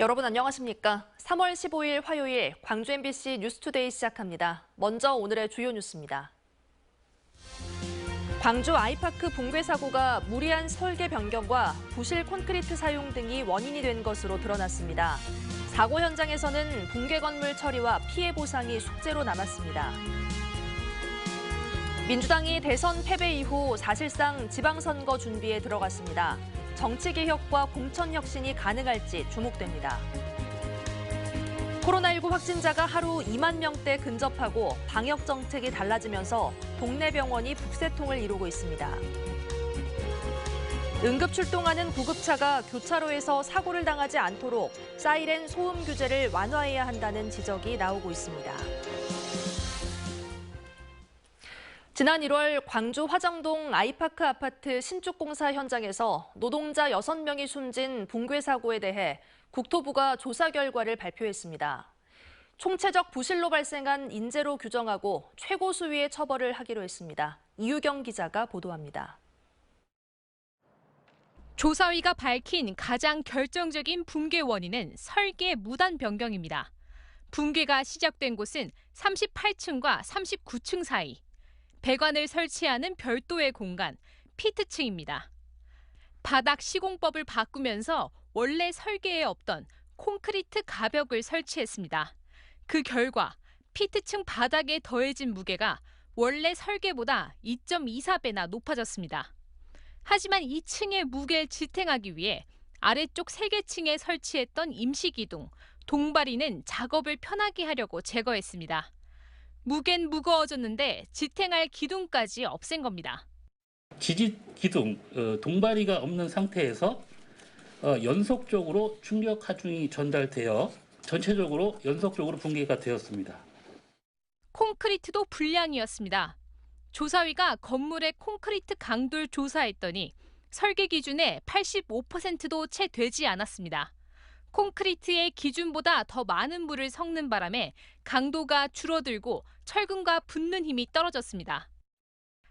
여러분 안녕하십니까? 3월 15일 화요일 광주 MBC 뉴스투데이 시작합니다. 먼저 오늘의 주요 뉴스입니다. 광주 아이파크 붕괴 사고가 무리한 설계 변경과 부실 콘크리트 사용 등이 원인이 된 것으로 드러났습니다. 사고 현장에서는 붕괴 건물 처리와 피해 보상이 숙제로 남았습니다. 민주당이 대선 패배 이후 사실상 지방선거 준비에 들어갔습니다. 정치개혁과 공천혁신이 가능할지 주목됩니다. 코로나19 확진자가 하루 2만 명대 근접하고 방역 정책이 달라지면서 동네 병원이 북새통을 이루고 있습니다. 응급 출동하는 구급차가 교차로에서 사고를 당하지 않도록 사이렌 소음 규제를 완화해야 한다는 지적이 나오고 있습니다. 지난 1월 광주 화정동 아이파크 아파트 신축 공사 현장에서 노동자 6명이 숨진 붕괴 사고에 대해 국토부가 조사 결과를 발표했습니다. 총체적 부실로 발생한 인재로 규정하고 최고 수위의 처벌을 하기로 했습니다. 이유경 기자가 보도합니다. 조사위가 밝힌 가장 결정적인 붕괴 원인은 설계 무단 변경입니다. 붕괴가 시작된 곳은 38층과 39층 사이. 배관을 설치하는 별도의 공간, 피트층입니다. 바닥 시공법을 바꾸면서 원래 설계에 없던 콘크리트 가벽을 설치했습니다. 그 결과 피트층 바닥에 더해진 무게가 원래 설계보다 2.24배나 높아졌습니다. 하지만 2층의 무게를 지탱하기 위해 아래쪽 3개 층에 설치했던 임시기둥, 동바리는 작업을 편하게 하려고 제거했습니다. 무게는 무거워졌는데 지탱할 기둥까지 없앤 겁니다. 지지 기둥, 동바리가 없는 상태에서 연속적으로 충격 하중이 전달되어 전체적으로 연속적으로 붕괴가 되었습니다. 콘크리트도 불량이었습니다. 조사위가 건물의 콘크리트 강도를 조사했더니 설계 기준의 85%도 채 되지 않았습니다. 콘크리트의 기준보다 더 많은 물을 섞는 바람에 강도가 줄어들고 철근과 붙는 힘이 떨어졌습니다.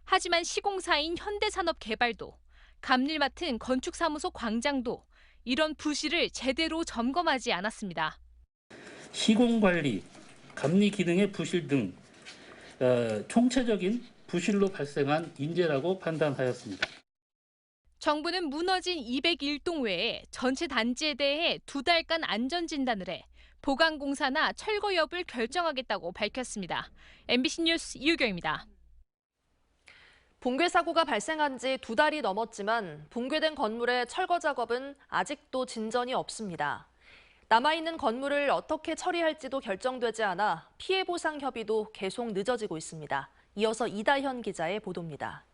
하지만 시공사인 현대산업개발도, 감리를 맡은 건축사무소 광장도 이런 부실을 제대로 점검하지 않았습니다. 시공관리, 감리 기능의 부실 등 총체적인 부실로 발생한 인재라고 판단하였습니다. 정부는 무너진 201동 외에 전체 단지에 대해 2달간 안전진단을 해 보강공사나 철거 여부를 결정하겠다고 밝혔습니다. MBC 뉴스 이유경입니다. 붕괴 사고가 발생한 지 2달이 넘었지만 붕괴된 건물의 철거 작업은 아직도 진전이 없습니다. 남아있는 건물을 어떻게 처리할지도 결정되지 않아 피해 보상 협의도 계속 늦어지고 있습니다. 이어서 이다현 기자의 보도입니다.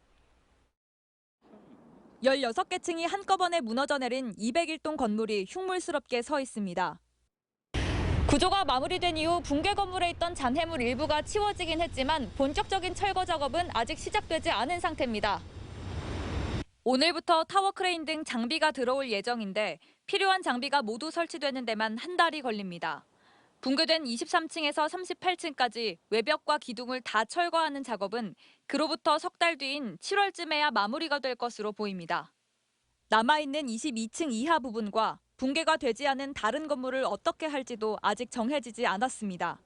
16개 층이 한꺼번에 무너져 내린 201동 건물이 흉물스럽게 서 있습니다. 구조가 마무리된 이후 붕괴 건물에 있던 잔해물 일부가 치워지긴 했지만 본격적인 철거 작업은 아직 시작되지 않은 상태입니다. 오늘부터 타워 크레인 등 장비가 들어올 예정인데 필요한 장비가 모두 설치되는 데만 한 달이 걸립니다. 붕괴된 23층에서 38층까지 외벽과 기둥을 다 철거하는 작업은 그로부터 석 달 뒤인 7월쯤에야 마무리가 될 것으로 보입니다. 남아있는 22층 이하 부분과 붕괴가 되지 않은 다른 건물을 어떻게 할지도 아직 정해지지 않았습니다.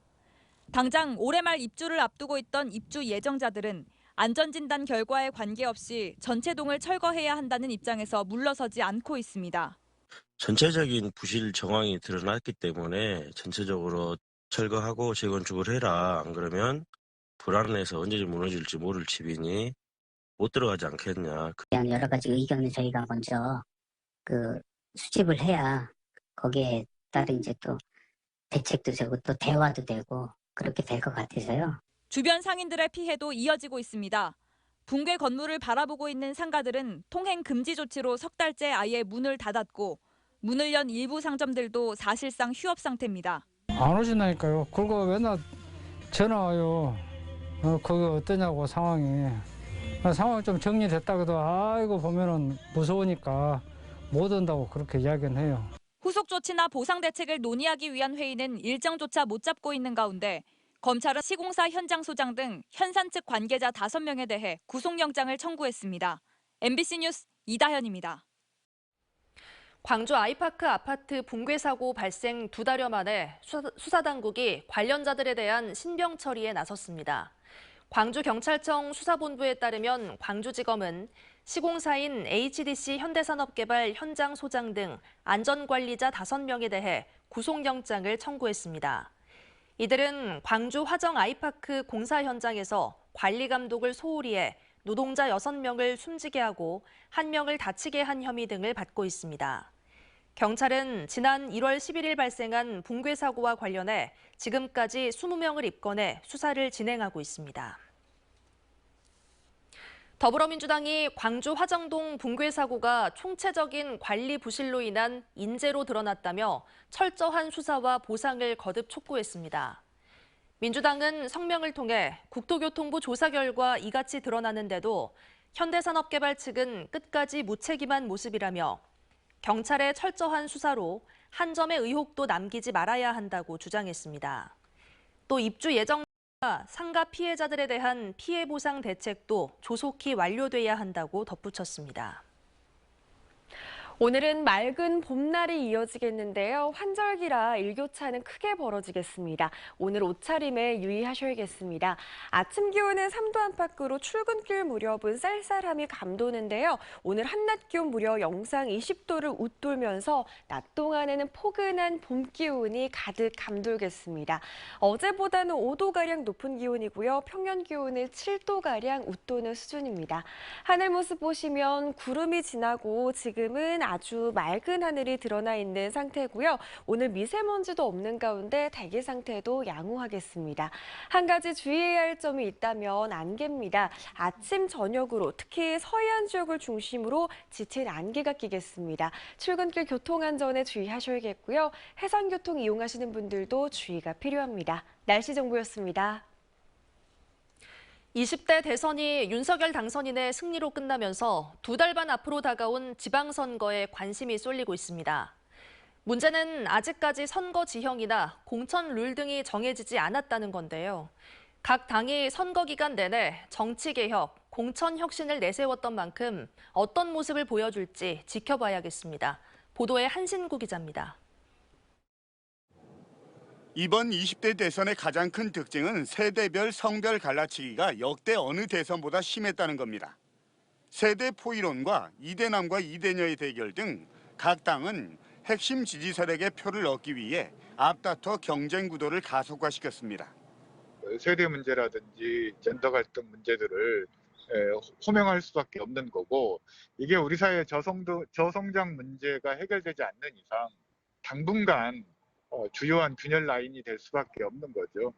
당장 올해 말 입주를 앞두고 있던 입주 예정자들은 안전진단 결과에 관계없이 전체 동을 철거해야 한다는 입장에서 물러서지 않고 있습니다. 전체적인 부실 정황이 드러났기 때문에 전체적으로 철거하고 재건축을 해라. 안 그러면 불안해서 언제 무너질지 모를 집이니 못 들어가지 않겠냐. 여러 가지 의견을 저희가 먼저 수집을 해야 거기에 따른 이제 또 대책도 되고 또 대화도 되고 그렇게 될 것 같아서요. 주변 상인들의 피해도 이어지고 있습니다. 붕괴 건물을 바라보고 있는 상가들은 통행 금지 조치로 석 달째 아예 문을 닫았고 문을 연 일부 상점들도 사실상 휴업 상태입니다. 안 오신다니까요. 그리고 맨날 전화 와요. 거기 어떠냐고 상황이. 상황이 좀 정리됐다 그래도 아이고 보면은 무서우니까 못 온다고 그렇게 이야기는 해요. 후속 조치나 보상 대책을 논의하기 위한 회의는 일정조차 못 잡고 있는 가운데 검찰은 시공사 현장 소장 등 현산 측 관계자 5명에 대해 구속영장을 청구했습니다. MBC 뉴스 이다현입니다. 광주 아이파크 아파트 붕괴 사고 발생 2달여 만에 수사당국이 관련자들에 대한 신병 처리에 나섰습니다. 광주경찰청 수사본부에 따르면 광주지검은 시공사인 HDC 현대산업개발 현장 소장 등 안전관리자 5명에 대해 구속영장을 청구했습니다. 이들은 광주 화정 아이파크 공사 현장에서 관리 감독을 소홀히 해 노동자 6명을 숨지게 하고 1명을 다치게 한 혐의 등을 받고 있습니다. 경찰은 지난 1월 11일 발생한 붕괴 사고와 관련해 지금까지 20명을 입건해 수사를 진행하고 있습니다. 더불어민주당이 광주 화정동 붕괴 사고가 총체적인 관리 부실로 인한 인재로 드러났다며 철저한 수사와 보상을 거듭 촉구했습니다. 민주당은 성명을 통해 국토교통부 조사 결과 이같이 드러나는데도 현대산업개발 측은 끝까지 무책임한 모습이라며 경찰의 철저한 수사로 한 점의 의혹도 남기지 말아야 한다고 주장했습니다. 또 입주 예정자 상가 피해자들에 대한 피해 보상 대책도 조속히 완료돼야 한다고 덧붙였습니다. 오늘은 맑은 봄날이 이어지겠는데요. 환절기라 일교차는 크게 벌어지겠습니다. 오늘 옷차림에 유의하셔야겠습니다. 아침 기온은 3도 안팎으로 출근길 무렵은 쌀쌀함이 감도는데요. 오늘 한낮 기온 무려 영상 20도를 웃돌면서 낮 동안에는 포근한 봄 기온이 가득 감돌겠습니다. 어제보다는 5도가량 높은 기온이고요. 평년 기온은 7도가량 웃도는 수준입니다. 하늘 모습 보시면 구름이 지나고 지금은 아주 맑은 하늘이 드러나 있는 상태고요. 오늘 미세먼지도 없는 가운데 대기 상태도 양호하겠습니다. 한 가지 주의해야 할 점이 있다면 안개입니다. 아침, 저녁으로 특히 서해안 지역을 중심으로 짙은 안개가 끼겠습니다. 출근길 교통안전에 주의하셔야겠고요. 해상교통 이용하시는 분들도 주의가 필요합니다. 날씨 정보였습니다. 20대 대선이 윤석열 당선인의 승리로 끝나면서 2달 반 앞으로 다가온 지방선거에 관심이 쏠리고 있습니다. 문제는 아직까지 선거 지형이나 공천 룰 등이 정해지지 않았다는 건데요. 각 당이 선거 기간 내내 정치개혁, 공천혁신을 내세웠던 만큼 어떤 모습을 보여줄지 지켜봐야겠습니다. 보도에 한신구 기자입니다. 이번 20대 대선의 가장 큰 특징은 세대별 성별 갈라치기가 역대 어느 대선보다 심했다는 겁니다. 세대 포이론과 이대남과 이대녀의 대결 등 각 당은 핵심 지지 세력의 표를 얻기 위해 앞다퉈 경쟁 구도를 가속화시켰습니다. 세대 문제라든지 젠더 갈등 문제들을 호명할 수밖에 없는 거고, 이게 우리 사회의 저성장 문제가 해결되지 않는 이상 당분간 주요한 균열 라인이 될 수밖에 없는 거죠.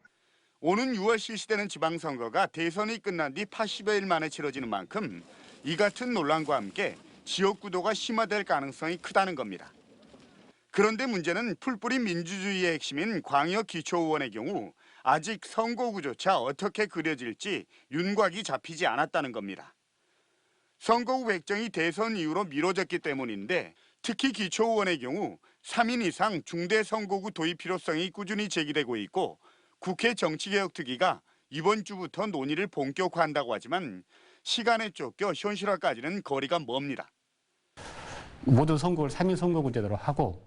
오는 6월 실시되는 지방선거가 대선이 끝난 뒤 80여일 만에 치러지는 만큼 이 같은 논란과 함께 지역 구도가 심화될 가능성이 크다는 겁니다. 그런데 문제는 풀뿌리 민주주의의 핵심인 광역기초의원의 경우 아직 선거구조차 어떻게 그려질지 윤곽이 잡히지 않았다는 겁니다. 선거구 획정이 대선 이후로 미뤄졌기 때문인데 특히 기초의원의 경우 3인 이상 중대 선거구 도입 필요성이 꾸준히 제기되고 있고 국회 정치개혁특위가 이번 주부터 논의를 본격화한다고 하지만 시간에 쫓겨 현실화까지는 거리가 멉니다. 모든 선거를 3인 선거구 제도로 하고,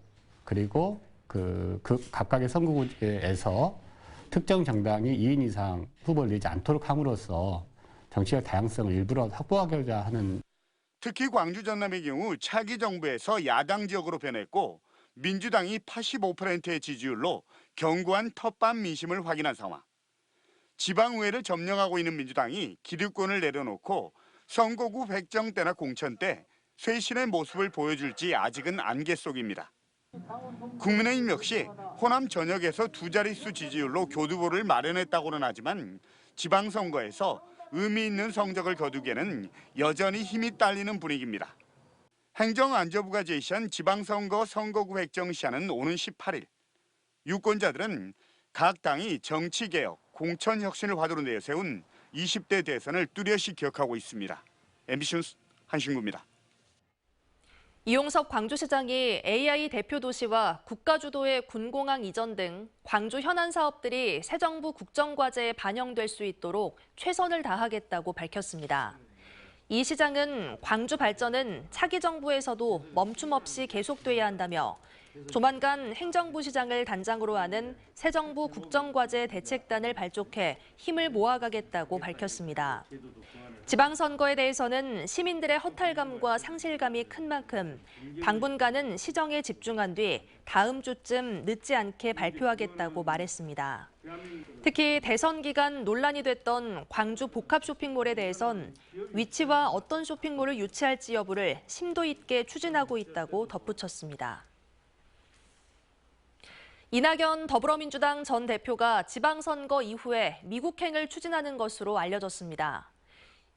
그리고 그 각각의 선거구에서 특정 정당이 2인 이상 후보를 내지 않도록 함으로써 정치적 다양성을 일부러 확보하고자 하는. 특히 광주 전남의 경우 차기 정부에서 야당 지역으로 변했고 민주당이 85%의 지지율로 견고한 텃밭 민심을 확인한 상황. 지방의회를 점령하고 있는 민주당이 기득권을 내려놓고 선거구 획정 때나 공천 때 쇄신의 모습을 보여줄지 아직은 안개 속입니다. 국민의힘 역시 호남 전역에서 2자릿수 지지율로 교두보를 마련했다고는 하지만 지방선거에서 의미 있는 성적을 거두기에는 여전히 힘이 딸리는 분위기입니다. 행정안전부가 제시한 지방선거 선거구 획정 시한은 오는 18일. 유권자들은 각 당이 정치개혁, 공천혁신을 화두로 내세운 20대 대선을 뚜렷이 기억하고 있습니다. MBC 뉴스 한신구입니다. 이용섭 광주시장이 AI 대표 도시와 국가주도의 군공항 이전 등 광주 현안 사업들이 새 정부 국정과제에 반영될 수 있도록 최선을 다하겠다고 밝혔습니다. 이 시장은 광주 발전은 차기 정부에서도 멈춤 없이 계속돼야 한다며 조만간 행정부 시장을 단장으로 하는 새 정부 국정과제 대책단을 발족해 힘을 모아가겠다고 밝혔습니다. 지방선거에 대해서는 시민들의 허탈감과 상실감이 큰 만큼 당분간은 시정에 집중한 뒤 다음 주쯤 늦지 않게 발표하겠다고 말했습니다. 특히 대선 기간 논란이 됐던 광주 복합 쇼핑몰에 대해선 위치와 어떤 쇼핑몰을 유치할지 여부를 심도 있게 추진하고 있다고 덧붙였습니다. 이낙연 더불어민주당 전 대표가 지방선거 이후에 미국행을 추진하는 것으로 알려졌습니다.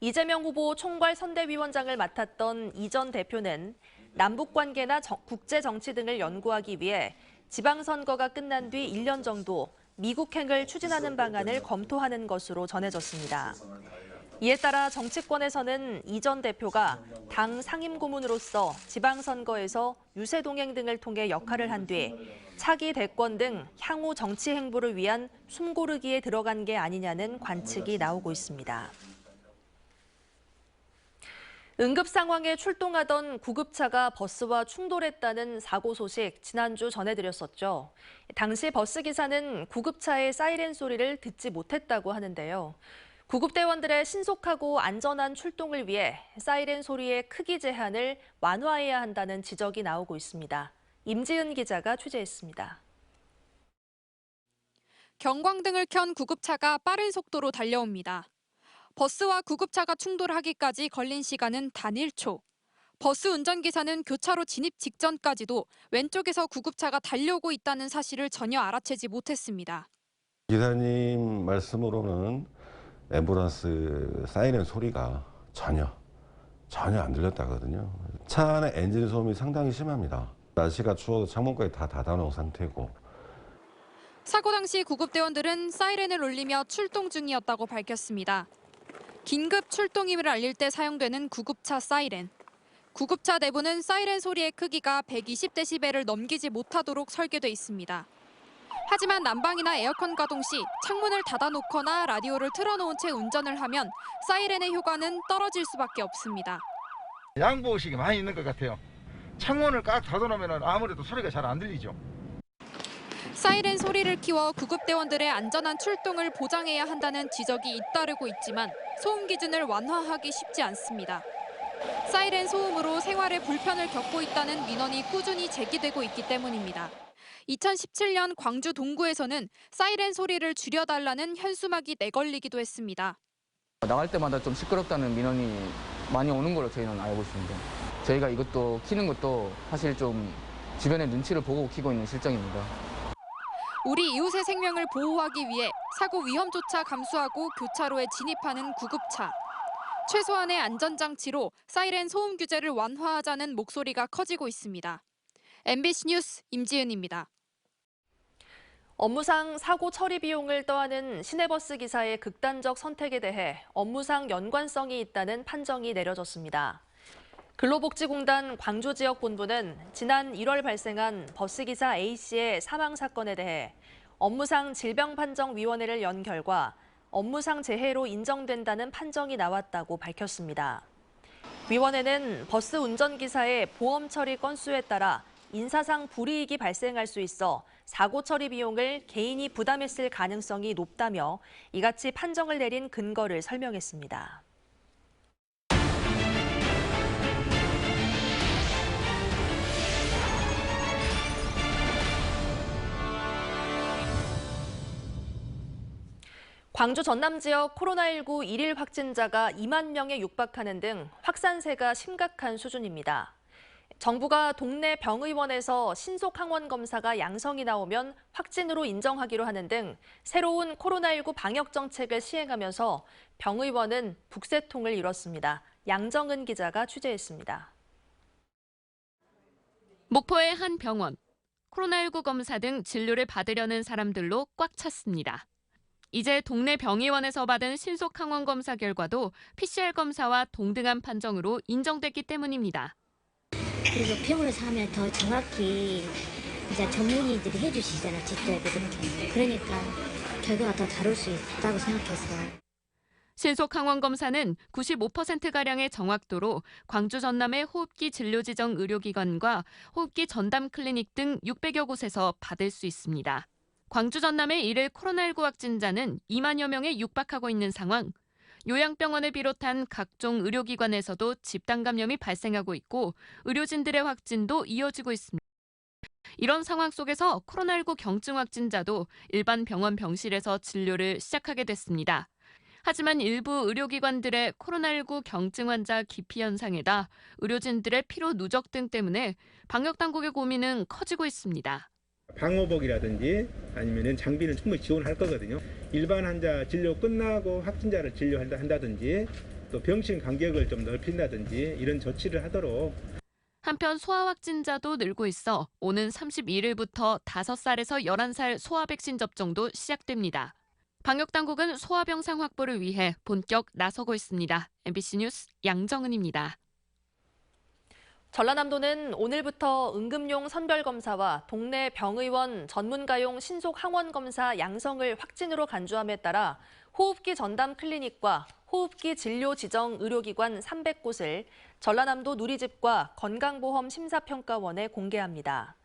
이재명 후보 총괄 선대위원장을 맡았던 이 전 대표는 남북관계나 국제정치 등을 연구하기 위해 지방선거가 끝난 뒤 1년 정도 미국행을 추진하는 방안을 검토하는 것으로 전해졌습니다. 이에 따라 정치권에서는 이 전 대표가 당 상임고문으로서 지방선거에서 유세동행 등을 통해 역할을 한 뒤 차기 대권 등 향후 정치 행보를 위한 숨고르기에 들어간 게 아니냐는 관측이 나오고 있습니다. 응급 상황에 출동하던 구급차가 버스와 충돌했다는 사고 소식 지난주 전해드렸었죠. 당시 버스 기사는 구급차의 사이렌 소리를 듣지 못했다고 하는데요. 구급대원들의 신속하고 안전한 출동을 위해 사이렌 소리의 크기 제한을 완화해야 한다는 지적이 나오고 있습니다. 임지은 기자가 취재했습니다. 경광등을 켠 구급차가 빠른 속도로 달려옵니다. 버스와 구급차가 충돌하기까지 걸린 시간은 단 1초. 버스 운전기사는 교차로 진입 직전까지도 왼쪽에서 구급차가 달려오고 있다는 사실을 전혀 알아채지 못했습니다. 기사님 말씀으로는 앰뷸런스 사이렌 소리가 전혀 안 들렸다거든요. 차 안에 엔진 소음이 상당히 심합니다. 날씨가 추워서 창문까지 다 닫아놓은 상태고. 사고 당시 구급대원들은 사이렌을 울리며 출동 중이었다고 밝혔습니다. 긴급 출동임을 알릴 때 사용되는 구급차 사이렌. 구급차 내부는 사이렌 소리의 크기가 120데시벨을 넘기지 못하도록 설계돼 있습니다. 하지만 난방이나 에어컨 가동 시 창문을 닫아놓거나 라디오를 틀어놓은 채 운전을 하면 사이렌의 효과는 떨어질 수밖에 없습니다. 양보의식이 많이 있는 것 같아요. 창문을 꽉 닫아놓으면 아무래도 소리가 잘 안 들리죠. 사이렌 소리를 키워 구급대원들의 안전한 출동을 보장해야 한다는 지적이 잇따르고 있지만 소음 기준을 완화하기 쉽지 않습니다. 사이렌 소음으로 생활에 불편을 겪고 있다는 민원이 꾸준히 제기되고 있기 때문입니다. 2017년 광주 동구에서는 사이렌 소리를 줄여달라는 현수막이 내걸리기도 했습니다. 나갈 때마다 좀 시끄럽다는 민원이 많이 오는 걸로 저희는 알고 있습니다. 저희가 이것도 키는 것도 사실 좀 주변의 눈치를 보고 키고 있는 실정입니다. 우리 이웃의 생명을 보호하기 위해 사고 위험조차 감수하고 교차로에 진입하는 구급차. 최소한의 안전장치로 사이렌 소음 규제를 완화하자는 목소리가 커지고 있습니다. MBC 뉴스 임지은입니다. 업무상 사고 처리 비용을 떠안은 시내버스 기사의 극단적 선택에 대해 업무상 연관성이 있다는 판정이 내려졌습니다. 근로복지공단 광주지역본부는 지난 1월 발생한 버스기사 A씨의 사망 사건에 대해 업무상 질병판정위원회를 연 결과 업무상 재해로 인정된다는 판정이 나왔다고 밝혔습니다. 위원회는 버스 운전기사의 보험 처리 건수에 따라 인사상 불이익이 발생할 수 있어 사고 처리 비용을 개인이 부담했을 가능성이 높다며 이같이 판정을 내린 근거를 설명했습니다. 광주 전남 지역 코로나19 일일 확진자가 2만 명에 육박하는 등 확산세가 심각한 수준입니다. 정부가 동네 병의원에서 신속 항원 검사가 양성이 나오면 확진으로 인정하기로 하는 등 새로운 코로나19 방역 정책을 시행하면서 병의원은 북새통을 이뤘습니다. 양정은 기자가 취재했습니다. 목포의 한 병원. 코로나19 검사 등 진료를 받으려는 사람들로 꽉 찼습니다. 이제 동네 병의원에서 받은 신속 항원 검사 결과도 PCR 검사와 동등한 판정으로 인정됐기 때문입니다. 그리고 병원에서 하면 더 정확히 이제 전문의들이 해주시잖아요, 직접. 그러니까 결과가 더 다를 수 있다고 생각해서. 신속 항원 검사는 95%가량의 정확도로 광주 전남의 호흡기 진료 지정 의료기관과 호흡기 전담 클리닉 등 600여 곳에서 받을 수 있습니다. 광주 전남의 일일 코로나19 확진자는 2만여 명에 육박하고 있는 상황. 요양병원을 비롯한 각종 의료기관에서도 집단 감염이 발생하고 있고 의료진들의 확진도 이어지고 있습니다. 이런 상황 속에서 코로나19 경증 확진자도 일반 병원 병실에서 진료를 시작하게 됐습니다. 하지만 일부 의료기관들의 코로나19 경증 환자 기피 현상에다 의료진들의 피로 누적 등 때문에 방역당국의 고민은 커지고 있습니다. 방호복이라든지 아니면 장비는 충분히 지원할 거거든요. 일반 환자 진료 끝나고 확진자를 진료한다든지 또 병실 간격을 좀 넓힌다든지 이런 조치를 하도록. 한편 소아 확진자도 늘고 있어 오는 31일부터 5살에서 11살 소아 백신 접종도 시작됩니다. 방역당국은 소아 병상 확보를 위해 본격 나서고 있습니다. MBC 뉴스 양정은입니다. 전라남도는 오늘부터 응급용 선별검사와 동네 병의원 전문가용 신속 항원검사 양성을 확진으로 간주함에 따라 호흡기 전담 클리닉과 호흡기 진료 지정 의료기관 300곳을 전라남도 누리집과 건강보험 심사평가원에 공개합니다.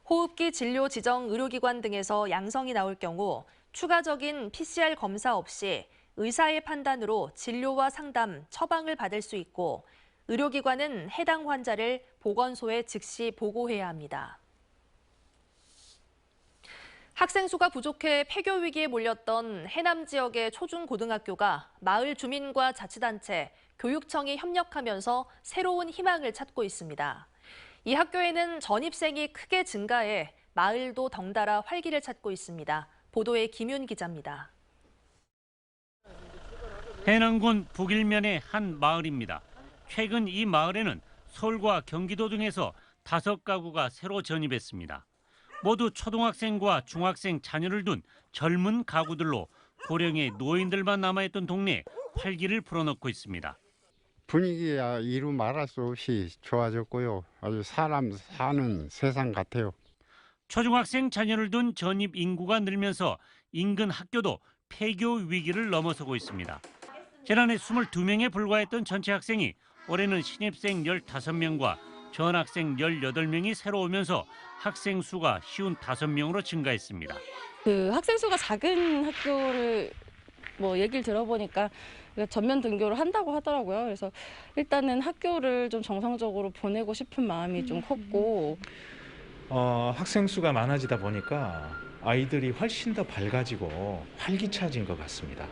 호흡기 진료 지정 의료기관 등에서 양성이 나올 경우 추가적인 PCR 검사 없이 의사의 판단으로 진료와 상담, 처방을 받을 수 있고 의료기관은 해당 환자를 보건소에 즉시 보고해야 합니다. 학생 수가 부족해 폐교 위기에 몰렸던 해남 지역의 초중고등학교가 마을 주민과 자치단체, 교육청이 협력하면서 새로운 희망을 찾고 있습니다. 이 학교에는 전입생이 크게 증가해 마을도 덩달아 활기를 찾고 있습니다. 보도에 김윤 기자입니다. 해남군 북일면의 한 마을입니다. 최근 이 마을에는 서울과 경기도 등에서 5가구가 새로 전입했습니다. 모두 초등학생과 중학생 자녀를 둔 젊은 가구들로 고령의 노인들만 남아있던 동네에 활기를 불어넣고 있습니다. 분위기야 이루 말할 수 없이 좋아졌고요. 아주 사람 사는 세상 같아요. 초중학생 자녀를 둔 전입 인구가 늘면서 인근 학교도 폐교 위기를 넘어서고 있습니다. 지난해 22명에 불과했던 전체 학생이 올해는 신입생 15명과 전학생 18명이 새로 오면서 학생 수가 55명으로 증가했습니다. 그 학생 수가 작은 학교를 얘기를 들어보니까 전면 등교를 한다고 하더라고요. 그래서 일단은 학교를 좀 정상적으로 보내고 싶은 마음이 좀 컸고 학생 수가 많아지다 보니까 아이들이 훨씬 더 밝아지고 활기차진 것 같습니다.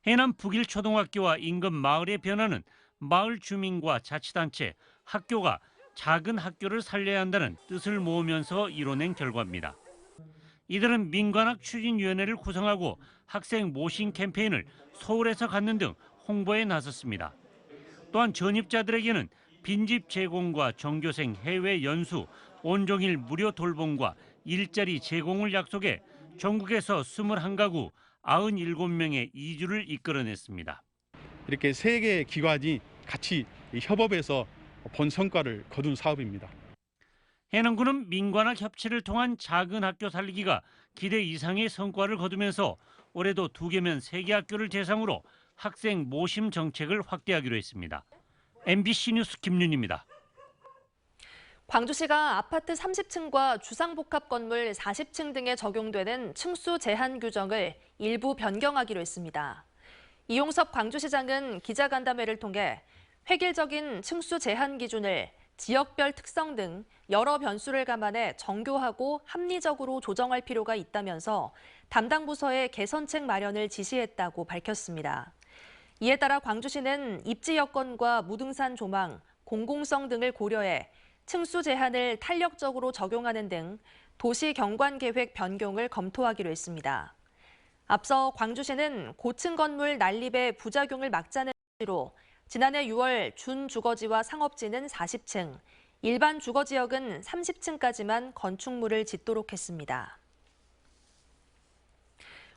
해남 북일초등학교와 인근 마을의 변화는 마을 주민과 자치단체, 학교가 작은 학교를 살려야 한다는 뜻을 모으면서 이뤄낸 결과입니다. 이들은 민관학 추진위원회를 구성하고 학생 모신 캠페인을 서울에서 갖는 등 홍보에 나섰습니다. 또한 전입자들에게는 빈집 제공과 전교생 해외 연수, 온종일 무료 돌봄과 일자리 제공을 약속해 전국에서 21가구 97명의 이주를 이끌어냈습니다. 이렇게 3개의 기관이 같이 협업해서 본 성과를 거둔 사업입니다. 해남군은 민관학 협치를 통한 작은 학교 살리기가 기대 이상의 성과를 거두면서 올해도 2개면 3개 학교를 대상으로 학생 모심 정책을 확대하기로 했습니다. MBC 뉴스 김윤입니다. 광주시가 아파트 30층과 주상복합 건물 40층 등에 적용되는 층수 제한 규정을 일부 변경하기로 했습니다. 이용섭 광주시장은 기자간담회를 통해 획일적인 층수 제한 기준을 지역별 특성 등 여러 변수를 감안해 정교하고 합리적으로 조정할 필요가 있다면서 담당 부서에 개선책 마련을 지시했다고 밝혔습니다. 이에 따라 광주시는 입지 여건과 무등산 조망, 공공성 등을 고려해 층수 제한을 탄력적으로 적용하는 등 도시 경관 계획 변경을 검토하기로 했습니다. 앞서 광주시는 고층 건물 난립의 부작용을 막자는 취지로 지난해 6월 준주거지와 상업지는 40층, 일반 주거지역은 30층까지만 건축물을 짓도록 했습니다.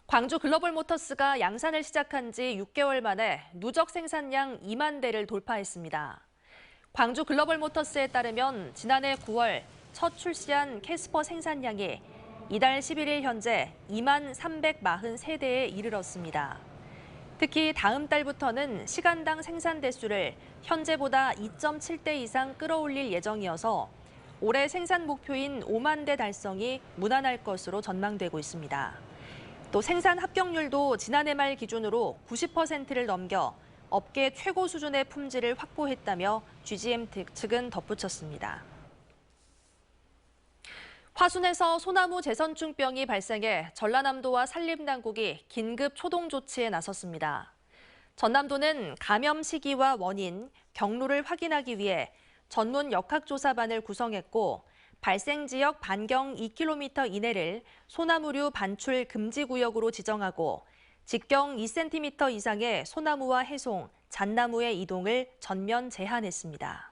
광주 글로벌모터스가 양산을 시작한 지 6개월 만에 누적 생산량 2만 대를 돌파했습니다. 광주 글로벌모터스에 따르면 지난해 9월 첫 출시한 캐스퍼 생산량이 이달 11일 현재 2만 343대에 이르렀습니다. 특히 다음 달부터는 시간당 생산 대수를 현재보다 2.7대 이상 끌어올릴 예정이어서 올해 생산 목표인 5만 대 달성이 무난할 것으로 전망되고 있습니다. 또 생산 합격률도 지난해 말 기준으로 90%를 넘겨 업계 최고 수준의 품질을 확보했다며 GGM 측은 덧붙였습니다. 화순에서 소나무 재선충병이 발생해 전라남도와 산림당국이 긴급 초동 조치에 나섰습니다. 전남도는 감염 시기와 원인, 경로를 확인하기 위해 전문 역학조사반을 구성했고 발생 지역 반경 2km 이내를 소나무류 반출 금지 구역으로 지정하고 직경 2cm 이상의 소나무와 해송, 잣나무의 이동을 전면 제한했습니다.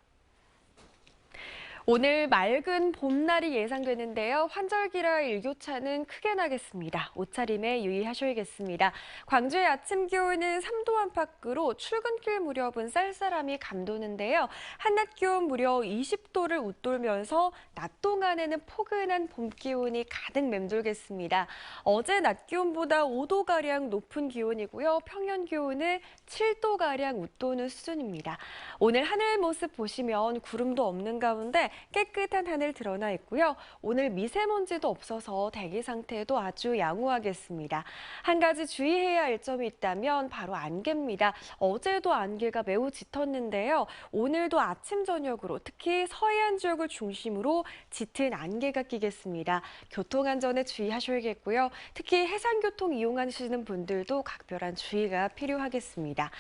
오늘 맑은 봄날이 예상되는데요. 환절기라 일교차는 크게 나겠습니다. 옷차림에 유의하셔야겠습니다. 광주의 아침 기온은 3도 안팎으로 출근길 무렵은 쌀쌀함이 감도는데요. 한낮 기온 무려 20도를 웃돌면서 낮 동안에는 포근한 봄 기온이 가득 맴돌겠습니다. 어제 낮 기온보다 5도가량 높은 기온이고요. 평년 기온은 7도가량 웃도는 수준입니다. 오늘 하늘 모습 보시면 구름도 없는 가운데 깨끗한 하늘 드러나 있고요. 오늘 미세먼지도 없어서 대기 상태도 아주 양호하겠습니다. 한 가지 주의해야 할 점이 있다면 바로 안개입니다. 어제도 안개가 매우 짙었는데요. 오늘도 아침 저녁으로 특히 서해안 지역을 중심으로 짙은 안개가 끼겠습니다. 교통안전에 주의하셔야겠고요. 특히 해상교통 이용하시는 분들도 각별한 주의가 필요하겠습니다.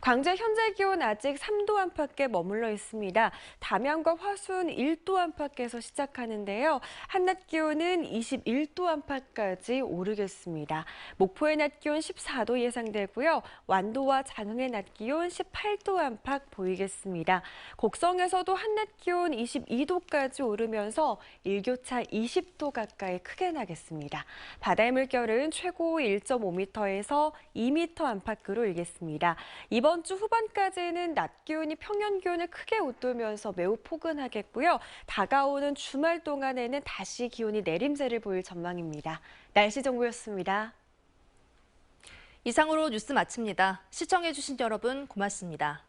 광주 현재 기온 아직 3도 안팎에 머물러 있습니다. 담양과 화순 1도 안팎에서 시작하는데요. 한낮 기온은 21도 안팎까지 오르겠습니다. 목포의 낮 기온 14도 예상되고요. 완도와 장흥의 낮 기온 18도 안팎 보이겠습니다. 곡성에서도 한낮 기온 22도까지 오르면서 일교차 20도 가까이 크게 나겠습니다. 바다의 물결은 최고 1.5m에서 2m 안팎으로 일겠습니다. 이번 주 후반까지는 낮 기온이 평년 기온을 크게 웃돌면서 매우 포근하겠고요. 다가오는 주말 동안에는 다시 기온이 내림세를 보일 전망입니다. 날씨 정보였습니다. 이상으로 뉴스 마칩니다. 시청해주신 여러분 고맙습니다.